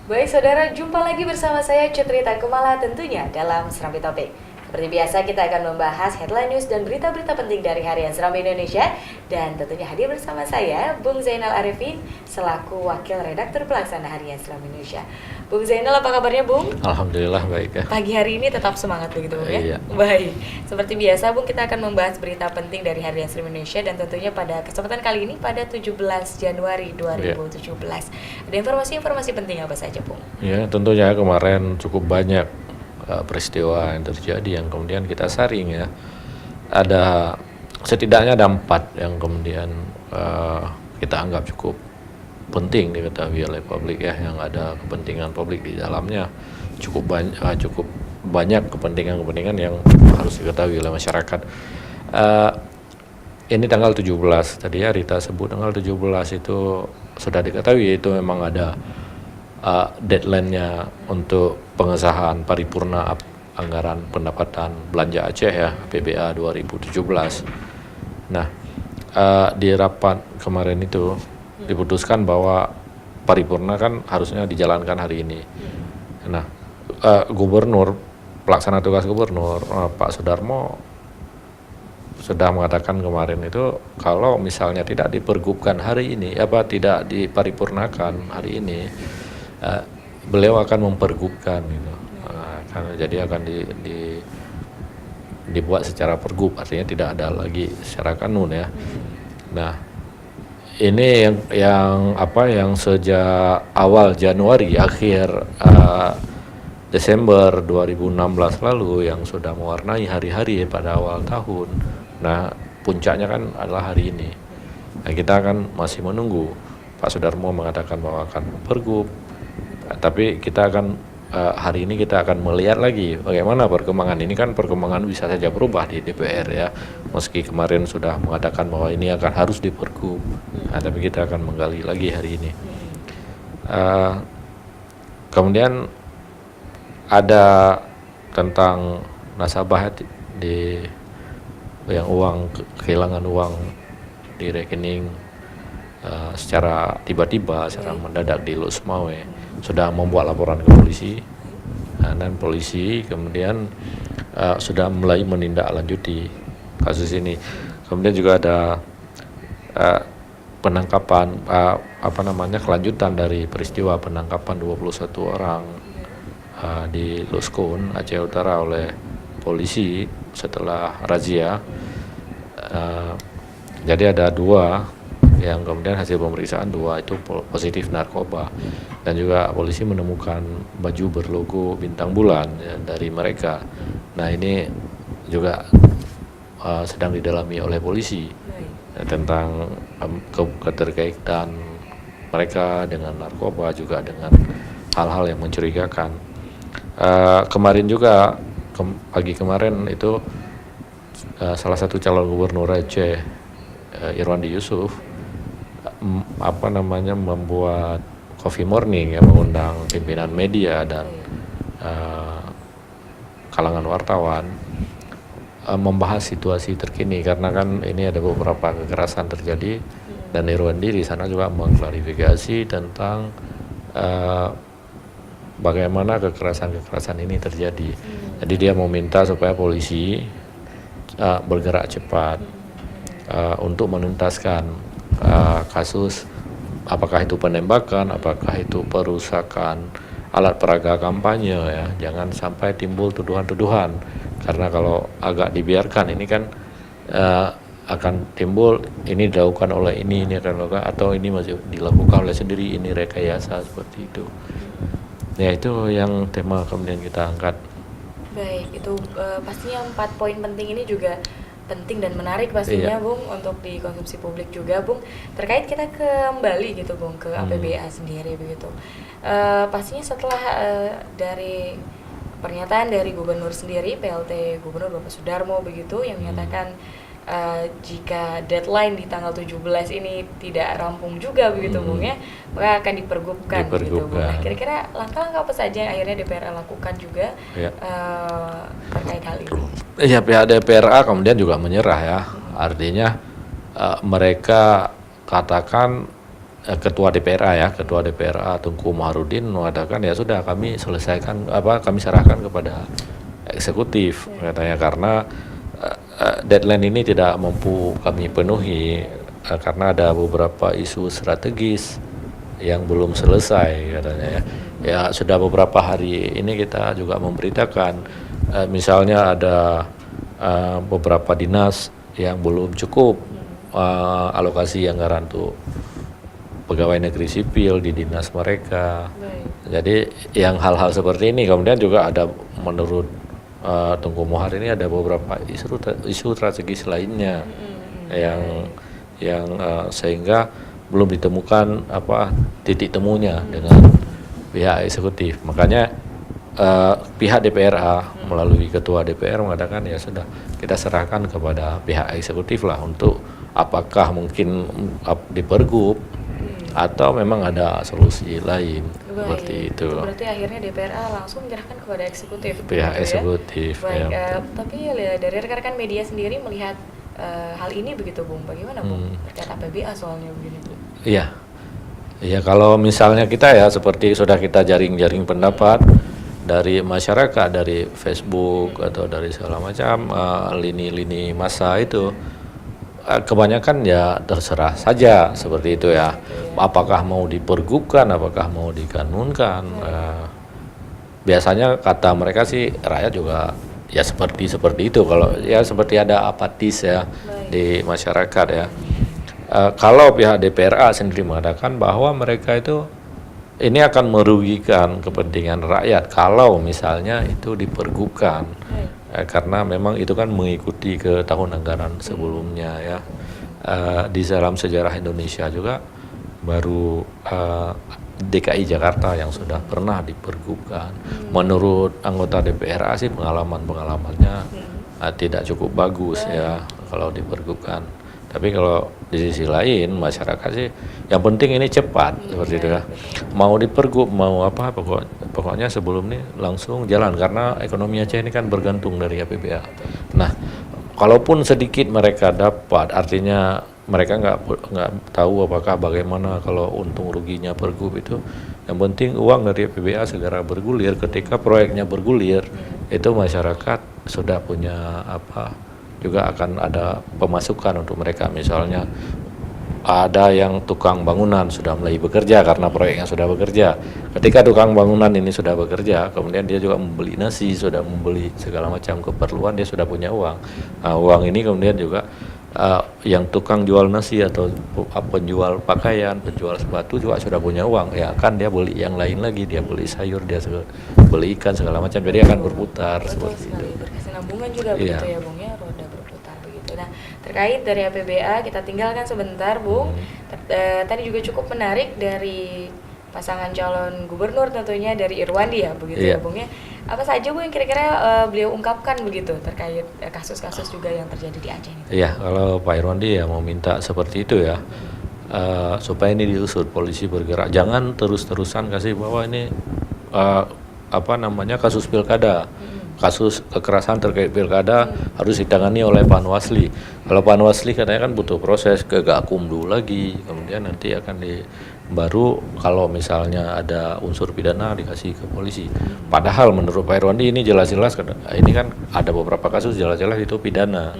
Baik saudara, jumpa lagi bersama saya Citrita Kumala tentunya dalam Serambi Topik. Seperti biasa kita akan membahas headline news dan berita-berita penting dari harian Serambi Indonesia. Dan tentunya hadir bersama saya Bung Zainal Arifin selaku Wakil Redaktur Pelaksana Harian Serambi Indonesia. Bung Zainal, apa kabarnya Bung? Alhamdulillah baik ya. Pagi hari ini tetap semangat begitu Bung ya? Iya. Baik, seperti biasa Bung, kita akan membahas berita penting dari Harian Serambi Indonesia. Dan tentunya pada kesempatan kali ini pada 17 Januari 2017 Ada informasi-informasi penting apa saja Bung? Ya, tentunya kemarin cukup banyak peristiwa yang terjadi yang kemudian kita saring ya. Setidaknya ada 4 yang kemudian kita anggap cukup penting diketahui oleh publik ya, yang ada kepentingan publik di dalamnya cukup banyak kepentingan yang harus diketahui oleh masyarakat. Ini tanggal 17 tadi ya Rita sebut, tanggal 17 itu sudah diketahui itu memang ada deadline-nya untuk pengesahan paripurna anggaran pendapatan belanja Aceh ya, APBA 2017. Nah, di rapat kemarin itu diputuskan bahwa paripurna kan harusnya dijalankan hari ini. Nah, Gubernur, pelaksana tugas Gubernur Pak Sudarmo sudah mengatakan kemarin itu kalau misalnya tidak dipergubkan hari ini, tidak diparipurnakan hari ini, beliau akan mempergubkan gitu. Jadi akan dibuat secara pergub, artinya tidak ada lagi secara kanun ya. Nah, ini yang sejak awal Januari akhir Desember 2016 lalu yang sudah mewarnai hari-hari pada awal tahun. Nah, puncaknya kan adalah hari ini. Nah, kita akan masih menunggu. Pak Sudarmo mengatakan bahwa akan pergub. Tapi kita akan hari ini kita akan melihat lagi bagaimana perkembangan ini. Kan perkembangan bisa saja berubah di DPR ya, meski kemarin sudah mengatakan bahwa ini akan harus dipergub. Nah, tapi kita akan menggali lagi hari ini. Kemudian ada tentang nasabah yang kehilangan uang di rekening secara tiba-tiba, secara mendadak di Lus Mawe, sudah membuat laporan ke polisi. Dan polisi kemudian sudah mulai menindaklanjuti kasus ini. Kemudian juga ada penangkapan kelanjutan dari peristiwa penangkapan 21 orang di Luskun, Aceh Utara oleh polisi setelah razia. Jadi ada 2 yang kemudian hasil pemeriksaan 2 itu positif narkoba, dan juga polisi menemukan baju berlogo bintang bulan ya, dari mereka. Nah, ini juga sedang didalami oleh polisi tentang keterkaitan mereka dengan narkoba, juga dengan hal-hal yang mencurigakan. Kemarin juga pagi kemarin itu salah satu calon gubernur Aceh, Irwandi Yusuf, membuat coffee morning yang mengundang pimpinan media dan kalangan wartawan, membahas situasi terkini, karena kan ini ada beberapa kekerasan terjadi dan Irwandi di sana juga mengklarifikasi tentang bagaimana kekerasan ini terjadi. Jadi dia meminta supaya polisi bergerak cepat untuk menuntaskan kasus, apakah itu penembakan, apakah itu perusakan alat peraga kampanye ya. Jangan sampai timbul tuduhan-tuduhan, karena kalau agak dibiarkan ini kan akan timbul ini dilakukan oleh ini akan dilakukan, atau ini masih dilakukan oleh sendiri, ini rekayasa, seperti itu. Ya, itu yang tema kemudian kita angkat. Baik, itu pastinya 4 poin penting ini juga penting dan menarik pastinya Bung untuk dikonsumsi publik juga Bung. Terkait kita kembali gitu Bung ke APBA sendiri begitu. Pastinya setelah dari pernyataan dari Gubernur sendiri, PLT Gubernur Bapak Sudarmo begitu, yang menyatakan jika deadline di tanggal 17 ini tidak rampung juga begitu Bung ya, maka akan dipergubkan gitu Bung. Nah, kira-kira langkah-langkah apa saja yang akhirnya DPR lakukan juga terkait hal ini? Ya, pihak DPRA kemudian juga menyerah ya, artinya mereka katakan Ketua DPRA ya, Ketua DPRA Tengku Maharudin mengatakan ya sudah kami selesaikan kami serahkan kepada eksekutif katanya karena deadline ini tidak mampu kami penuhi karena ada beberapa isu strategis yang belum selesai katanya ya. Ya sudah beberapa hari ini kita juga memberitakan misalnya ada beberapa dinas yang belum cukup alokasi anggaran untuk pegawai negeri sipil di dinas mereka. Jadi yang hal-hal seperti ini kemudian juga ada menurut Tengku Mohar ini ada beberapa isu strategis lainnya yang sehingga belum ditemukan titik temunya dengan pihak eksekutif. Makanya pihak DPRA melalui ketua DPR mengatakan ya sudah kita serahkan kepada pihak eksekutif lah untuk apakah mungkin dipergub atau memang ada solusi lain. Seperti itu. Berarti akhirnya DPRA langsung menyerahkan kepada eksekutif. Pihak eksekutif. Baik, tapi dari rekan-rekan media sendiri melihat hal ini begitu Bung, bagaimana Bung terkait APBA soalnya begini? Iya, kalau misalnya kita ya seperti sudah kita jaring-jaring pendapat dari masyarakat, dari Facebook atau dari segala macam lini-lini massa itu. Kebanyakan ya terserah saja seperti itu ya. Apakah mau dipergubkan, apakah mau dikanunkan. Biasanya kata mereka sih rakyat juga ya seperti itu. Kalau ya seperti ada apatis ya di masyarakat ya. Kalau pihak DPRA sendiri mengatakan bahwa mereka itu ini akan merugikan kepentingan rakyat kalau misalnya itu dipergubkan. Karena memang itu kan mengikuti ke tahun anggaran sebelumnya ya. Di dalam sejarah Indonesia juga baru DKI Jakarta yang sudah pernah dipergubkan. Menurut anggota DPRA sih pengalamannya tidak cukup bagus ya kalau dipergubkan. Tapi kalau di sisi lain masyarakat sih yang penting ini cepat seperti itu ya. Mau dipergub mau apa pokoknya sebelum ini langsung jalan karena ekonomi Aceh ini kan bergantung dari APBA. Nah, kalaupun sedikit mereka dapat artinya mereka nggak tahu apakah bagaimana kalau untung ruginya pergub itu. Yang penting uang dari APBA segera bergulir. Ketika proyeknya bergulir itu masyarakat sudah punya juga akan ada pemasukan untuk mereka. Misalnya ada yang tukang bangunan sudah mulai bekerja karena proyeknya sudah bekerja. Ketika tukang bangunan ini sudah bekerja, kemudian dia juga membeli nasi, sudah membeli segala macam keperluan, dia sudah punya uang. Nah, uang ini kemudian juga yang tukang jual nasi atau penjual pakaian, penjual sepatu juga sudah punya uang. Ya kan dia beli yang lain lagi, dia beli sayur, dia beli ikan segala macam. Jadi akan berputar seperti itu. Berkesinambungan juga begitu ya Bung ya, roda berputar begitu. Nah, terkait dari APBA kita tinggalkan sebentar Bung. Tadi juga cukup menarik dari pasangan calon gubernur tentunya dari Irwandi ya begitu ya Bung ya. Apa saja Bu yang kira-kira beliau ungkapkan begitu terkait kasus-kasus juga yang terjadi di Aceh ini? Iya, kalau Pak Irwandi ya mau minta seperti itu ya. Supaya ini diusut, polisi bergerak. Jangan terus-terusan kasih bahwa ini kasus pilkada. Kasus kekerasan terkait pilkada harus ditangani oleh Panwasli. Kalau Panwasli katanya kan butuh proses ke Gakumdu lagi, kemudian nanti akan baru kalau misalnya ada unsur pidana dikasih ke polisi. Padahal menurut Pak Irwandi ini jelas-jelas ini kan ada beberapa kasus jelas-jelas itu pidana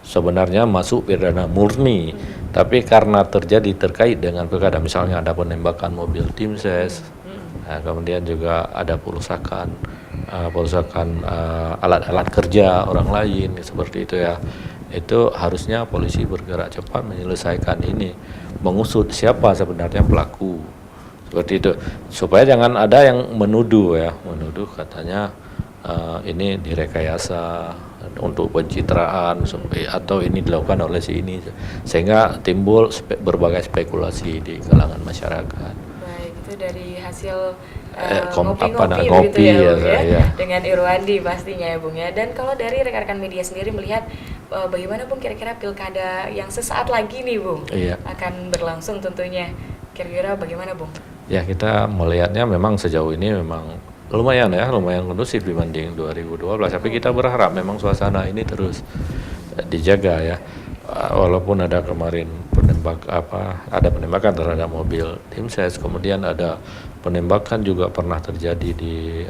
sebenarnya masuk pidana murni, tapi karena terkait dengan pilkada, misalnya ada penembakan mobil tim ses, kemudian juga ada perusakan alat-alat kerja orang lain seperti itu ya. Itu harusnya polisi bergerak cepat menyelesaikan ini, mengusut siapa sebenarnya pelaku seperti itu, supaya jangan ada yang menuduh katanya ini direkayasa untuk pencitraan atau ini dilakukan oleh si ini, sehingga timbul berbagai spekulasi di kalangan masyarakat. Baik, itu dari hasil ngopi ya, dengan Irwandi pastinya ya Bung ya. Dan kalau dari rekan-rekan media sendiri melihat bagaimana Bung kira-kira pilkada yang sesaat lagi nih Bung akan berlangsung tentunya, kira-kira bagaimana Bung? Ya, kita melihatnya memang sejauh ini memang lumayan kondusif dibanding 2012, tapi kita berharap memang suasana ini terus dijaga ya. Walaupun ada kemarin ada penembakan terhadap mobil tim ses, kemudian ada penembakan juga pernah terjadi di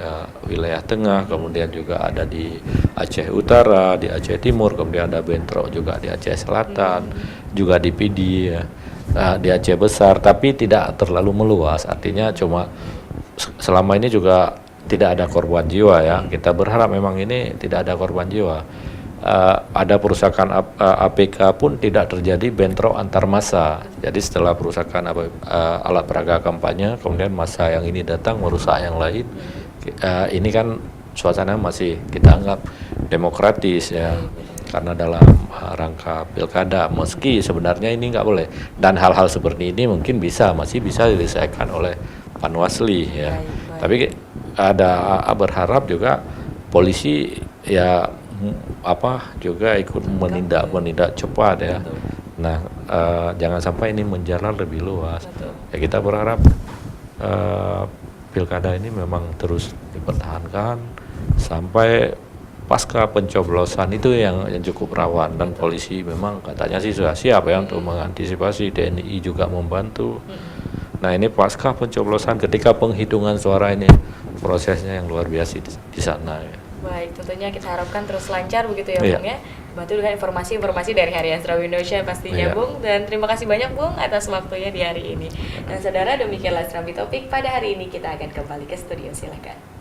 wilayah tengah, kemudian juga ada di Aceh Utara, di Aceh Timur, kemudian ada bentrok juga di Aceh Selatan, juga di Pidi ya, di Aceh Besar, tapi tidak terlalu meluas, artinya cuma selama ini juga tidak ada korban jiwa ya. Kita berharap memang ini tidak ada korban jiwa. Ada perusakan APK pun tidak terjadi bentrok antar massa. Jadi setelah perusakan alat peraga kampanye, kemudian massa yang ini datang merusak yang lain. Ini kan suasana masih kita anggap demokratis ya, karena dalam rangka pilkada. Meski sebenarnya ini nggak boleh. Dan hal-hal seperti ini mungkin masih bisa diselesaikan oleh Panwasli ya. Tapi ada berharap juga polisi ya juga ikut menindak cepat ya. Nah, jangan sampai ini menjalar lebih luas. Ya kita berharap pilkada ini memang terus dipertahankan sampai pasca pencoblosan itu yang cukup rawan, dan polisi memang katanya sih sudah siap ya untuk mengantisipasi, TNI juga membantu. Nah, ini pasca pencoblosan ketika penghitungan suara ini prosesnya yang luar biasa di sana ya. Baik, tentunya kita harapkan terus lancar begitu ya Iya. Bung ya. Bantu dengan informasi-informasi dari Harian Astronomi Indonesia pastinya Iya. Bung. Dan terima kasih banyak Bung atas waktunya di hari ini. Dan saudara, demikianlah Astronomi Topik pada hari ini. Kita akan kembali ke studio, silakan.